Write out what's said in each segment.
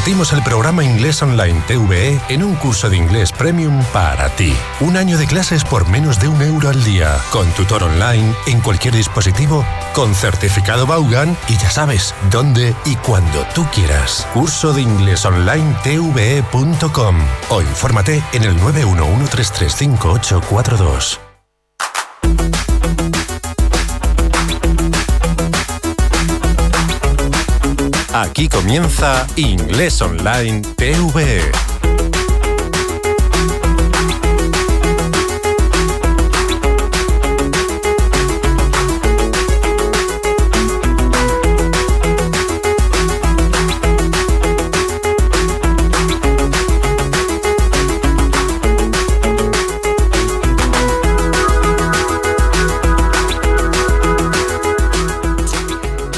convertimos el programa Inglés Online TVE en un curso de inglés premium para ti. 1 año de clases por menos de €1 al día, con tutor online, en cualquier dispositivo, con certificado Vaughan y ya sabes, dónde y cuando tú quieras. Curso de Inglés Online TVE.com o infórmate en el 911335842. Aquí comienza Inglés Online TVE.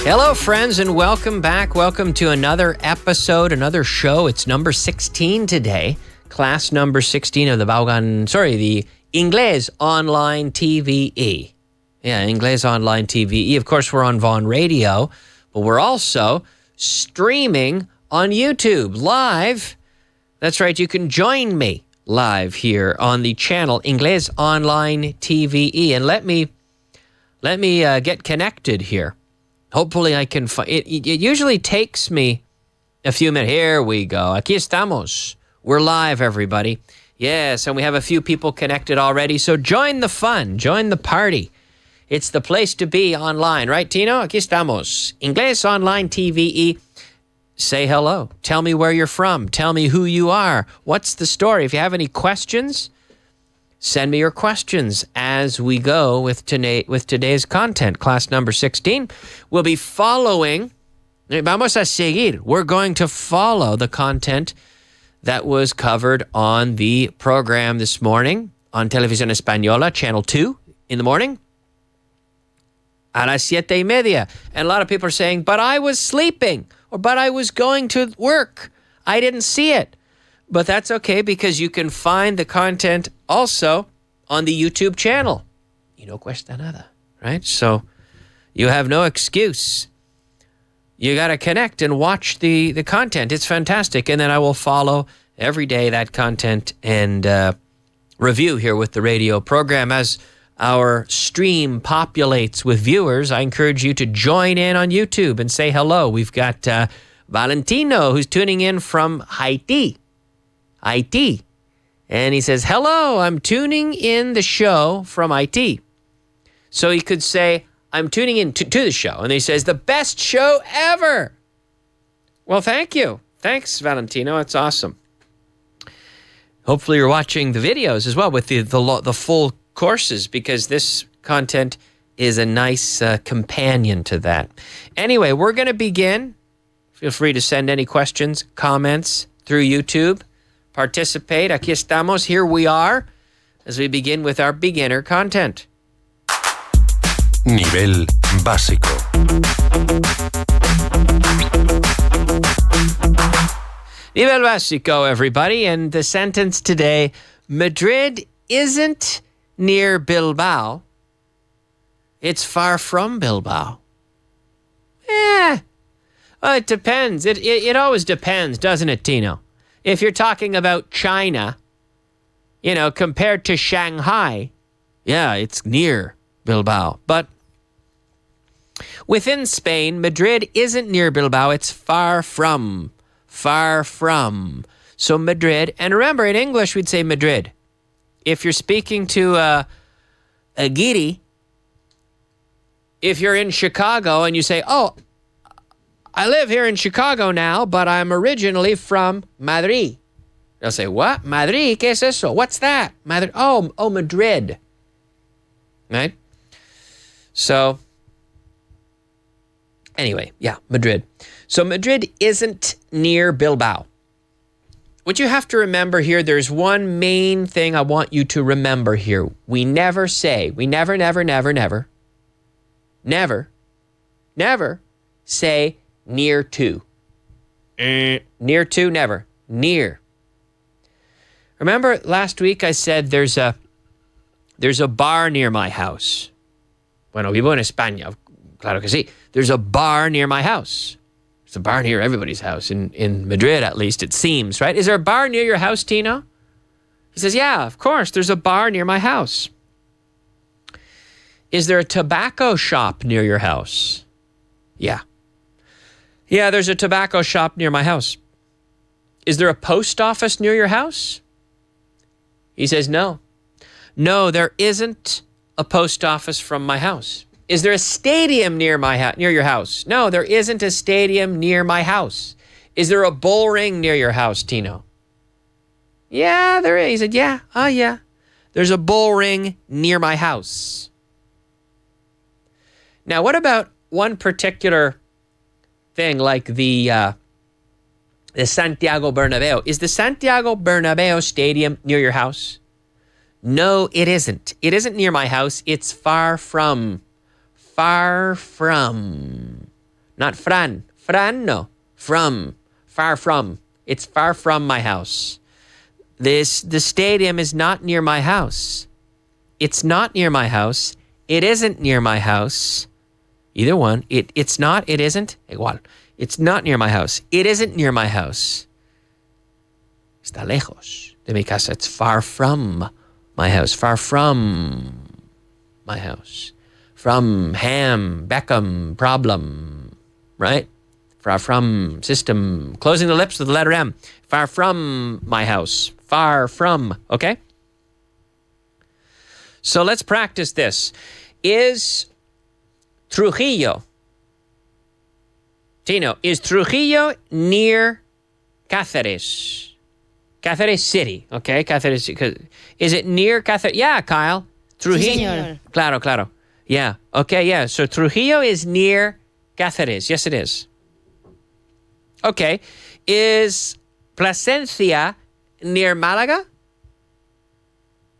Hello, friends, and welcome back. Welcome to another episode, another show. It's number 16 today, class number 16 of the the Inglés Online TVE. Yeah, Inglés Online TVE. Of course, we're on Vaughan Radio, but we're also streaming on YouTube live. That's right, you can join me live here on the channel Inglés Online TVE. And let me get connected here. Hopefully I can find it. It usually takes me a few minutes. Here we go. Aquí estamos. We're live, everybody. Yes, and we have a few people connected already. So join the fun. Join the party. It's the place to be online. Right, Tino? Aquí estamos. Inglés Online TVE. Say hello. Tell me where you're from. Tell me who you are. What's the story? If you have any questions, send me your questions as we go with today's content. Class number 16. We'll be following. Vamos a seguir. We're going to follow the content that was covered on the program this morning on Televisión Española, Channel 2 in the morning. A las 7:30. And a lot of people are saying, but I was sleeping, or but I was going to work. I didn't see it. But that's okay, because you can find the content also on the YouTube channel. Y no cuesta nada, right? So you have no excuse. You got to connect and watch the content. It's fantastic. And then I will follow every day that content and review here with the radio program. As our stream populates with viewers, I encourage you to join in on YouTube and say hello. We've got Valentino, who's tuning in from Haiti. And he says, hello, I'm tuning in the show from IT. So he could say, I'm tuning in to the show. And he says, the best show ever. Well, thank you. Thanks, Valentino. It's awesome. Hopefully you're watching the videos as well with the full courses, because this content is a nice companion to that. Anyway, we're going to begin. Feel free to send any questions, comments through YouTube. Participate. Aquí estamos. Here we are as we begin with our beginner content. Nivel básico. Nivel básico, everybody. And the sentence today, Madrid isn't near Bilbao. It's far from Bilbao. Well, it depends. It always depends, doesn't it, Tino? If you're talking about China, compared to Shanghai, yeah, it's near Bilbao. But within Spain, Madrid isn't near Bilbao. It's far from. So Madrid, and remember, in English, we'd say Madrid. If you're speaking to a Guiri, if you're in Chicago and you say, oh, I live here in Chicago now, but I'm originally from Madrid. They'll say, what? Madrid? ¿Qué es eso? What's that? Madrid? Oh, Madrid. Right? So, anyway, yeah, Madrid. So Madrid isn't near Bilbao. What you have to remember here, there's one main thing I want you to remember here. We never say near to. Near to, never. Near. Remember last week I said there's a bar near my house. Bueno, vivo en España. Claro que sí. There's a bar near my house. There's a bar near everybody's house, in Madrid at least, it seems, right? Is there a bar near your house, Tino? He says, yeah, of course, there's a bar near my house. Is there a tobacco shop near your house? Yeah. Yeah, there's a tobacco shop near my house. Is there a post office near your house? He says, no. No, there isn't a post office from my house. Is there a stadium near your house? No, there isn't a stadium near my house. Is there a bull ring near your house, Tino? Yeah, there is. He said, yeah. Oh, yeah. There's a bull ring near my house. Now, what about one particular thing like the Santiago Bernabeu? Is the Santiago Bernabeu Stadium near your house? No, it isn't. It isn't near my house. It's far from. Far from. Not Fran. Fran, no. From. Far from. It's far from my house. The stadium is not near my house. It's not near my house. It isn't near my house. Either one. It's not. It isn't. Igual. It's not near my house. It isn't near my house. Está lejos de mi casa. It's far from my house. Far from my house. From ham, Beckham, problem, right? Far from system. Closing the lips with the letter M. Far from my house. Far from, okay? So let's practice this. Is Trujillo, Tino, is Trujillo near Cáceres? Cáceres City, okay? Cáceres, is it near Cáceres? Yeah, Kyle. Trujillo. Sí, señor. Claro. Yeah, okay, yeah. So Trujillo is near Cáceres. Yes, it is. Okay. Is Plasencia near Malaga?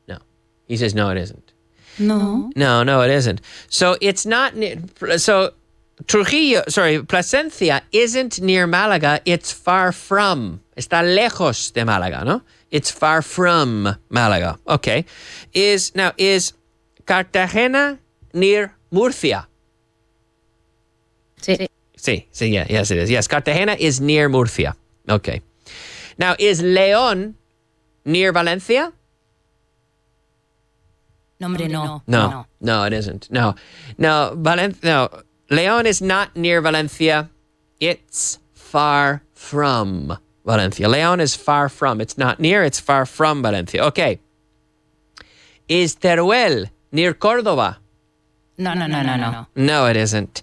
No. He says, no, it isn't. No. No, it isn't. So it's not near, so Plasencia isn't near Malaga. It's far from. Está lejos de Málaga, ¿no? It's far from Málaga. Okay. Is Cartagena near Murcia? Sí. Yeah, yes, it is. Yes, Cartagena is near Murcia. Okay. Now, is León near Valencia? No, hombre, no. No, it isn't. No, León is not near Valencia. It's far from Valencia. León is far from. It's not near, it's far from Valencia. Okay. Is Teruel near Córdoba? No. No, it isn't.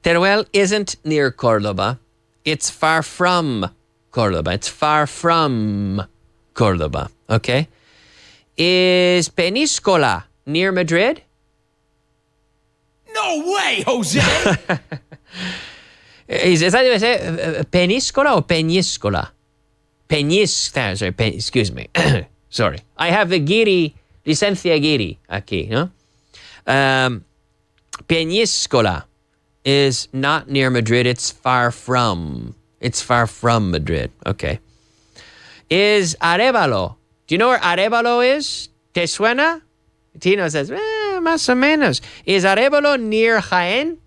Teruel isn't near Córdoba. It's far from Córdoba. It's far from Córdoba. Okay. Is Peníscola near Madrid? No way, Jose! Esa debe ser Peníscola o Peñíscola? Excuse me. Sorry. I have the Guiri, licencia Guiri aquí, no? Peñíscola is not near Madrid. It's far from. It's far from Madrid. Okay. Is Arévalo? Do you know where Arévalo is? ¿Te suena? Tino says, más o menos. Is Arévalo near Jaén?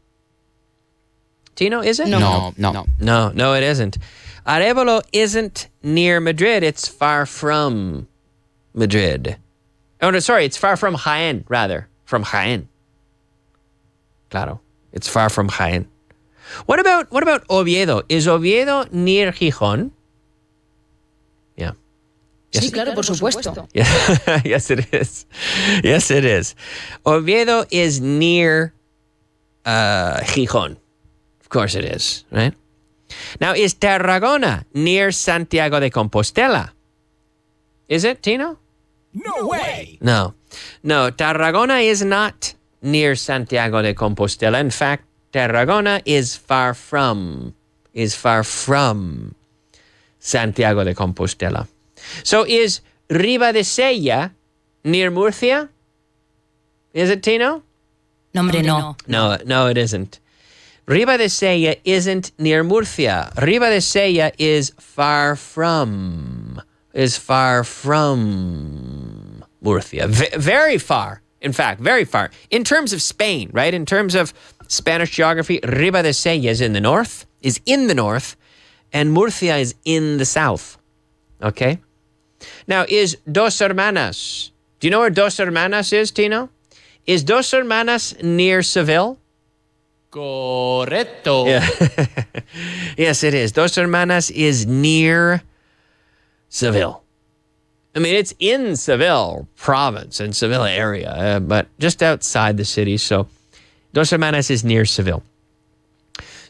Tino, is it? No. No, it isn't. Arévalo isn't near Madrid. It's far from Madrid. Oh, no, sorry. It's far from Jaén, rather. From Jaén. Claro. It's far from Jaén. What about Oviedo? Is Oviedo near Gijón? Yeah. Sí, claro, por supuesto. Yeah. Yes, it is. Yes, it is. Oviedo is near Gijón. Of course it is, right? Now, is Tarragona near Santiago de Compostela? Is it, Tino? No way! No, Tarragona is not near Santiago de Compostela. In fact, Tarragona is far from Santiago de Compostela. So is Riba de Sella near Murcia? Is it, Tino? No, hombre, no. No, it isn't. Riba de Sella isn't near Murcia. Riba de Sella is far from Murcia. Very far. In fact, very far. In terms of Spain, right? In terms of Spanish geography, Riba de Sella is in the north. is in the north, and Murcia is in the south. Okay? Now, is Dos Hermanas, do you know where Dos Hermanas is, Tino? Is Dos Hermanas near Seville? Correcto. Yeah. Yes, it is. Dos Hermanas is near Seville. I mean, it's in Seville province and Seville area, but just outside the city. So Dos Hermanas is near Seville.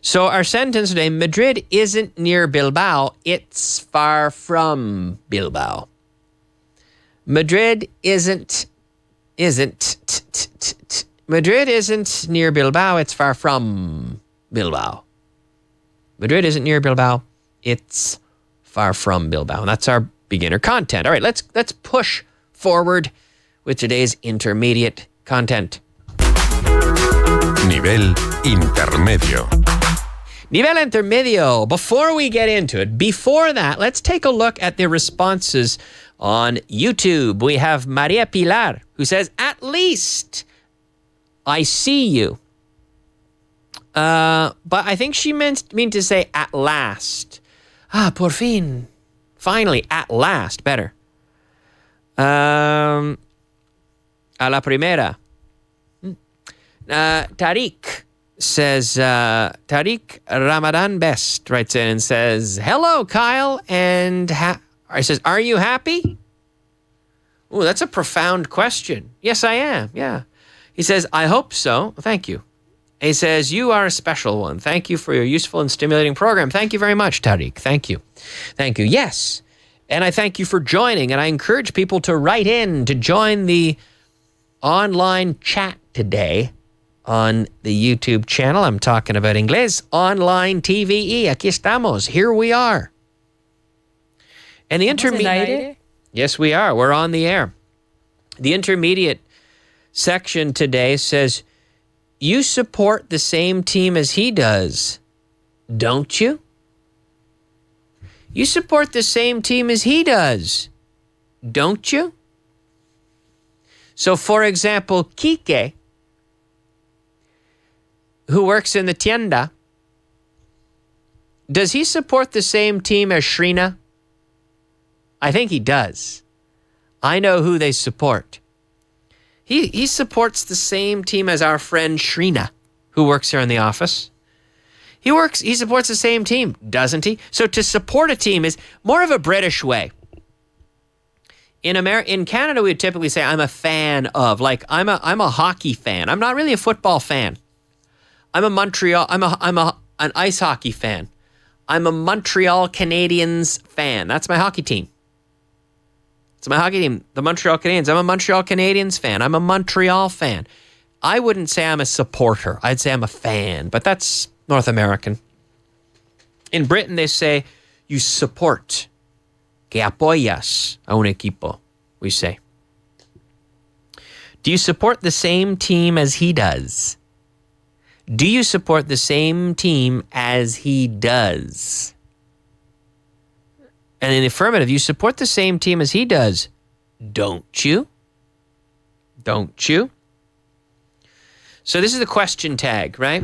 So our sentence today, Madrid isn't near Bilbao, it's far from Bilbao. Madrid isn't near Bilbao, it's far from Bilbao. Madrid isn't near Bilbao, it's far from Bilbao. And that's our beginner content. All right, let's push forward with today's intermediate content. Nivel intermedio. Nivel intermedio. Before we get into it, before that, let's take a look at the responses on YouTube. We have Maria Pilar, who says, at least I see you. But I think she mean to say at last. Por fin. Finally, at last. Better. A la primera. Tariq says, Tariq Ramadan Best writes in and says, hello, Kyle, and I says, are you happy? Oh, that's a profound question. Yes, I am. Yeah. He says, I hope so. Thank you. He says, you are a special one. Thank you for your useful and stimulating program. Thank you very much, Tariq. Thank you. Thank you. Yes. And I thank you for joining. And I encourage people to write in to join the online chat today on the YouTube channel. I'm talking about Inglés Online TVE. Aquí estamos. Here we are. And the intermediate. Yes, we are. We're on the air. The intermediate section today says, you support the same team as he does, don't you? You support the same team as he does, don't you? So, for example, Kike, who works in the tienda, does he support the same team as Shrina? I think he does. I know who they support. He supports the same team as our friend Shrina, who works here in the office. He supports the same team, doesn't he? So to support a team is more of a British way. In Canada, we would typically say, I'm a fan of, like, I'm a hockey fan. I'm not really a football fan. I'm an ice hockey fan. I'm a Montreal Canadiens fan. That's my hockey team. It's my hockey team, the Montreal Canadiens. I'm a Montreal Canadiens fan. I'm a Montreal fan. I wouldn't say I'm a supporter. I'd say I'm a fan, but that's North American. In Britain, they say you support. Que apoyas a un equipo, we say. Do you support the same team as he does? Do you support the same team as he does? And in the affirmative, you support the same team as he does, don't you? Don't you? So this is the question tag, right?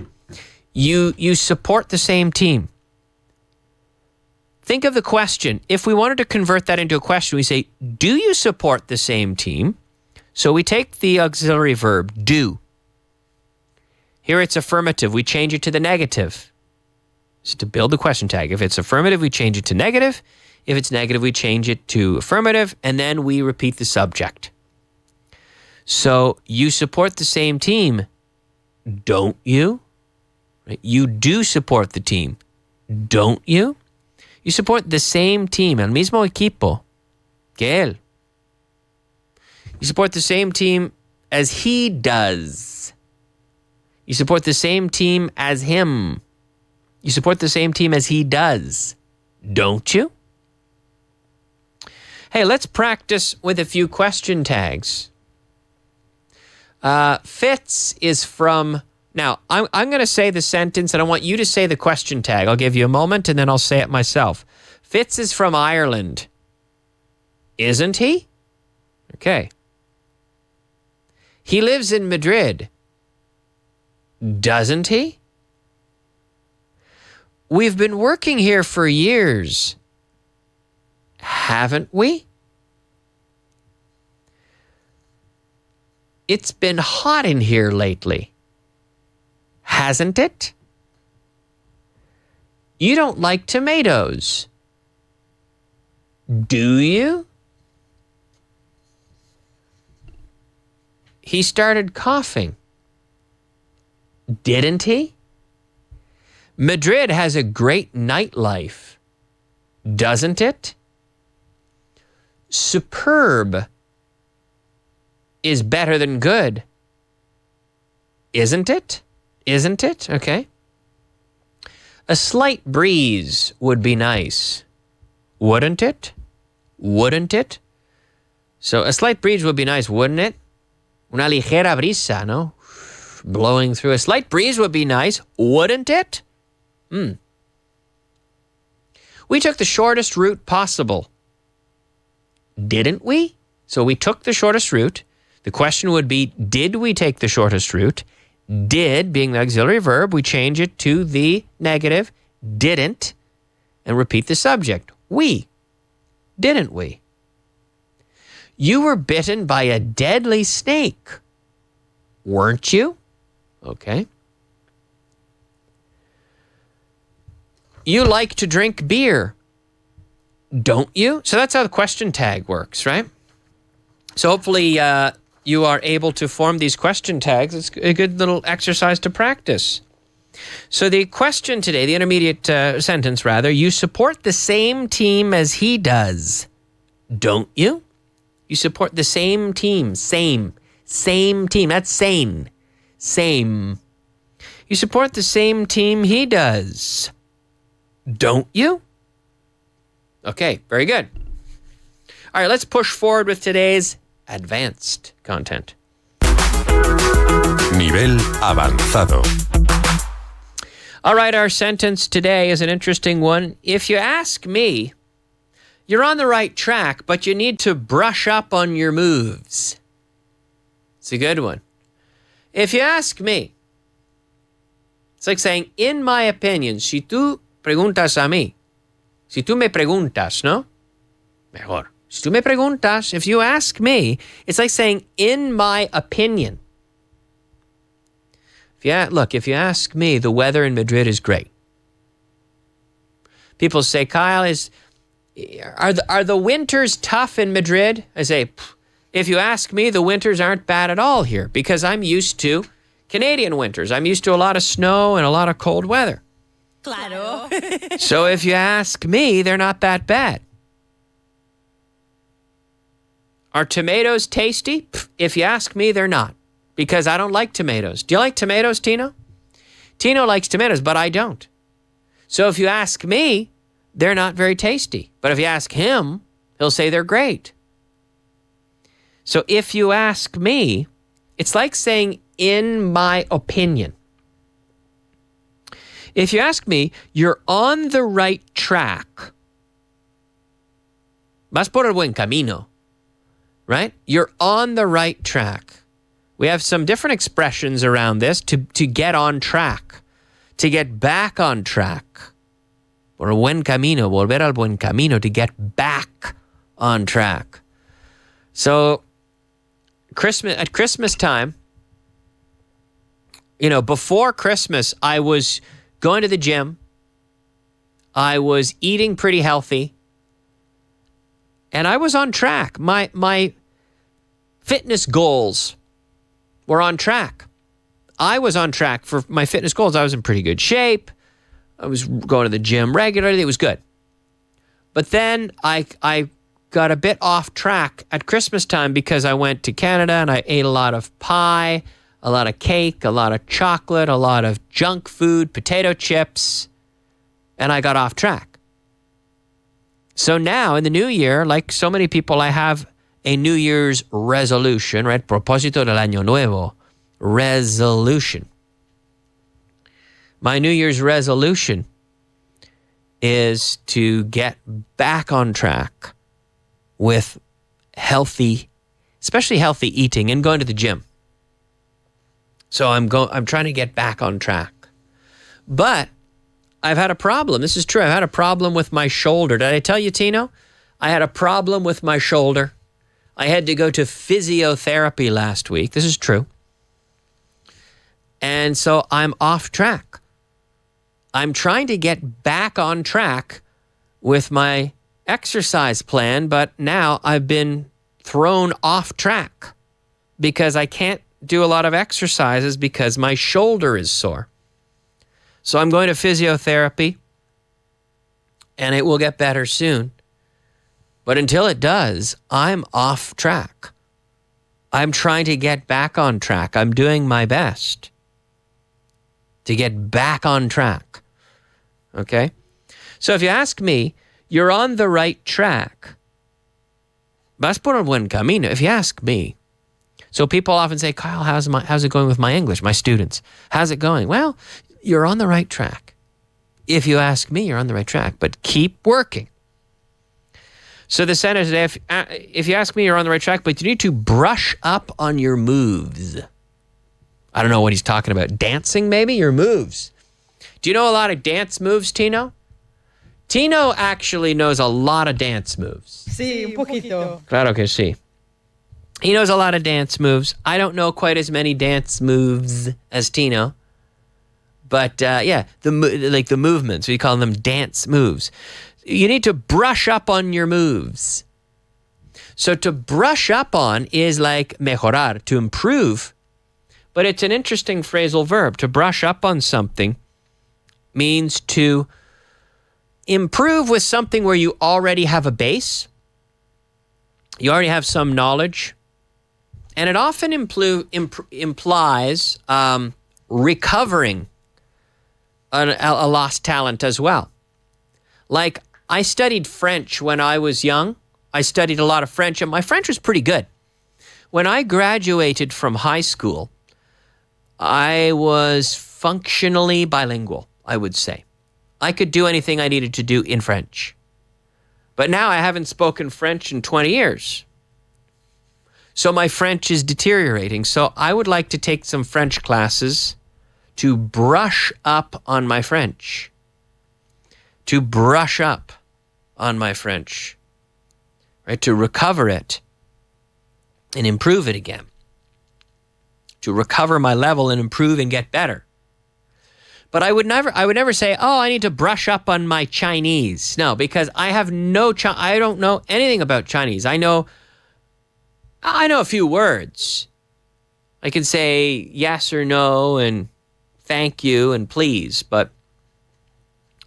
You support the same team. Think of the question. If we wanted to convert that into a question, we say, do you support the same team? So we take the auxiliary verb, do. Here it's affirmative. We change it to the negative. So to build the question tag. If it's affirmative, we change it to negative. If it's negative, we change it to affirmative, and then we repeat the subject. So you support the same team, don't you? Right? You do support the team, don't you? You support the same team, el mismo equipo que él. You support the same team as he does. You support the same team as him. You support the same team as he does, don't you? Hey, let's practice with a few question tags. Fitz is from... Now, I'm going to say the sentence, and I want you to say the question tag. I'll give you a moment, and then I'll say it myself. Fitz is from Ireland. Isn't he? Okay. He lives in Madrid. Doesn't he? We've been working here for years, haven't we? It's been hot in here lately, hasn't it? You don't like tomatoes, do you? He started coughing, didn't he? Madrid has a great nightlife, doesn't it? Superb is better than good, isn't it? Isn't it? Okay. A slight breeze would be nice, wouldn't it? Wouldn't it? So a slight breeze would be nice, wouldn't it? Una ligera brisa, no? Blowing through. A slight breeze would be nice, wouldn't it? We took the shortest route possible, didn't we? So we took the shortest route. The question would be, did we take the shortest route? Did, being the auxiliary verb, we change it to the negative, didn't, and repeat the subject. We, didn't we? You were bitten by a deadly snake, weren't you? Okay. You like to drink beer, don't you? So that's how the question tag works, right? So hopefully you are able to form these question tags. It's a good little exercise to practice. So the question today, the intermediate sentence rather, you support the same team as he does, don't you? You support the same team, same team, that's sane, same. You support the same team he does, don't you? Okay, very good. All right, let's push forward with today's advanced content. Nivel avanzado. All right, our sentence today is an interesting one. If you ask me, you're on the right track, but you need to brush up on your moves. It's a good one. If you ask me, it's like saying, in my opinion, si tú preguntas a mí, si tú me preguntas, ¿no? Mejor. Si tú me preguntas, if you ask me, it's like saying, in my opinion. If you ask me, the weather in Madrid is great. People say, Kyle, are the winters tough in Madrid? I say, if you ask me, the winters aren't bad at all here because I'm used to Canadian winters. I'm used to a lot of snow and a lot of cold weather. Claro. So if you ask me, they're not that bad. Are tomatoes tasty? If you ask me, they're not because I don't like tomatoes. Do you like tomatoes, Tino? Tino likes tomatoes, but I don't. So if you ask me, they're not very tasty. But if you ask him, he'll say they're great. So if you ask me, it's like saying, in my opinion. If you ask me, you're on the right track. Vas por el buen camino. Right? You're on the right track. We have some different expressions around this to get on track, to get back on track. Por el buen camino, volver al buen camino, to get back on track. So, at Christmas time, before Christmas, I was going to the gym. I was eating pretty healthy. And I was on track. My fitness goals were on track. I was on track for my fitness goals. I was in pretty good shape. I was going to the gym regularly. It was good. But then I got a bit off track at Christmas time because I went to Canada and I ate a lot of pie, a lot of cake, a lot of chocolate, a lot of junk food, potato chips, and I got off track. So now in the new year, like so many people, I have a New Year's resolution, right? Propósito del año nuevo. Resolution. My New Year's resolution is to get back on track with healthy, especially healthy eating and going to the gym. So I'm trying to get back on track. But I've had a problem. This is true. I've had a problem with my shoulder. Did I tell you, Tino? I had a problem with my shoulder. I had to go to physiotherapy last week. This is true. And so I'm off track. I'm trying to get back on track with my exercise plan, but now I've been thrown off track because I can't do a lot of exercises because my shoulder is sore. So I'm going to physiotherapy, and it will get better soon. But until it does, I'm off track. I'm trying to get back on track. I'm doing my best to get back on track. Okay? So if you ask me, you're on the right track. Vas por el buen camino, if you ask me. So people often say, Kyle, how's it going with my English, my students? How's it going? Well, you're on the right track. If you ask me, you're on the right track, but keep working. So the sentence today, if you ask me, you're on the right track, but you need to brush up on your moves. I don't know what he's talking about. Dancing, maybe? Your moves. Do you know a lot of dance moves, Tino? Tino actually knows a lot of dance moves. Sí, un poquito. Claro que sí. He knows a lot of dance moves. I don't know quite as many dance moves as Tino. But yeah, the movements, we call them dance moves. You need to brush up on your moves. So to brush up on is like mejorar, to improve. But it's an interesting phrasal verb. To brush up on something means to improve with something where you already have a base. You already have some knowledge. And it often implies recovering a lost talent as well. Like, I studied French when I was young. I studied a lot of French, and my French was pretty good. When I graduated from high school, I was functionally bilingual, I would say. I could do anything I needed to do in French. But now I haven't spoken French in 20 years. So my French is deteriorating. So I would like to take some French classes to brush up on my French. To brush up on my French. Right? To recover it and improve it again. To recover my level and improve and get better. But I would never say, oh, I need to brush up on my Chinese. No, because I don't know anything about Chinese. I know a few words. I can say yes or no and thank you and please, but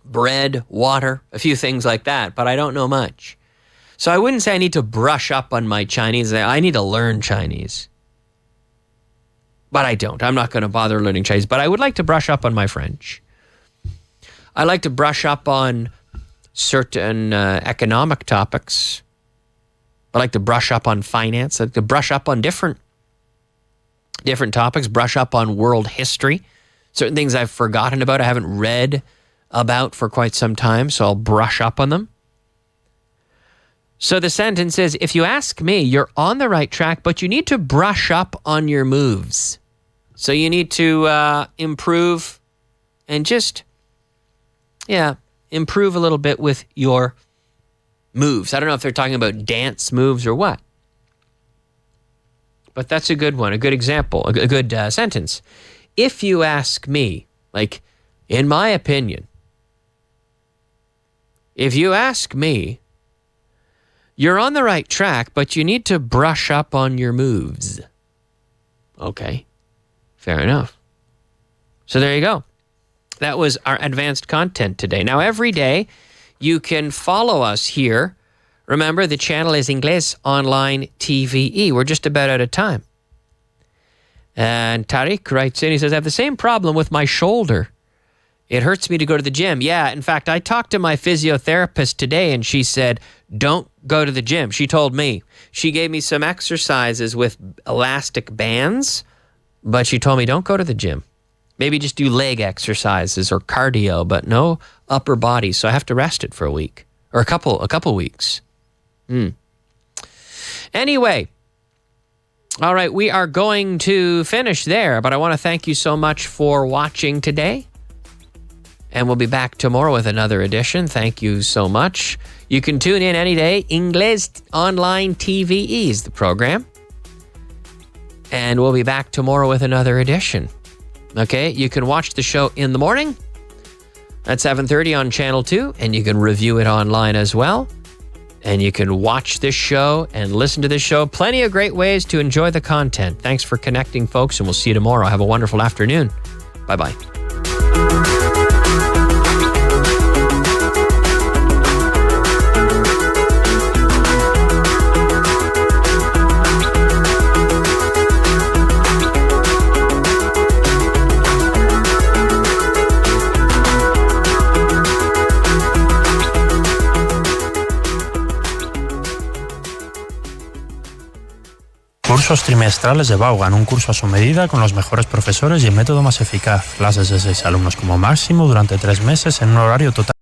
bread, water, a few things like that, but I don't know much. So I wouldn't say I need to brush up on my Chinese. I need to learn Chinese. But I don't. I'm not going to bother learning Chinese, but I would like to brush up on my French. I like to brush up on certain economic topics. I like to brush up on finance. I like to brush up on different topics, brush up on world history. Certain things I've forgotten about, I haven't read about for quite some time, so I'll brush up on them. So the sentence is, if you ask me, you're on the right track, but you need to brush up on your moves. So you need to improve and improve a little bit with your moves. I don't know if they're talking about dance moves or what. But that's a good one, a good example, a good sentence. If you ask me, like, in my opinion, if you ask me, you're on the right track, but you need to brush up on your moves. Okay, fair enough. So there you go. That was our advanced content today. Now, every day, you can follow us here. Remember, the channel is Inglés Online TVE. We're just about out of time. And Tariq writes in, he says, I have the same problem with my shoulder. It hurts me to go to the gym. Yeah, in fact, I talked to my physiotherapist today, and she said, don't go to the gym. She told me. She gave me some exercises with elastic bands, but she told me, don't go to the gym. Maybe just do leg exercises or cardio, but no upper body. So I have to rest it for a week or a couple weeks. Anyway, all right, we are going to finish there, but I want to thank you so much for watching today. And we'll be back tomorrow with another edition. Thank you so much. You can tune in any day. Inglés Online TVE is the program. And we'll be back tomorrow with another edition. Okay, you can watch the show in the morning at 7:30 on Channel 2, and you can review it online as well. And you can watch this show and listen to this show. Plenty of great ways to enjoy the content. Thanks for connecting, folks, and we'll see you tomorrow. Have a wonderful afternoon. Bye-bye. Cursos trimestrales de Vaughan, un curso a su medida con los mejores profesores y el método más eficaz. Clases de 6 alumnos como máximo durante 3 meses en un horario total.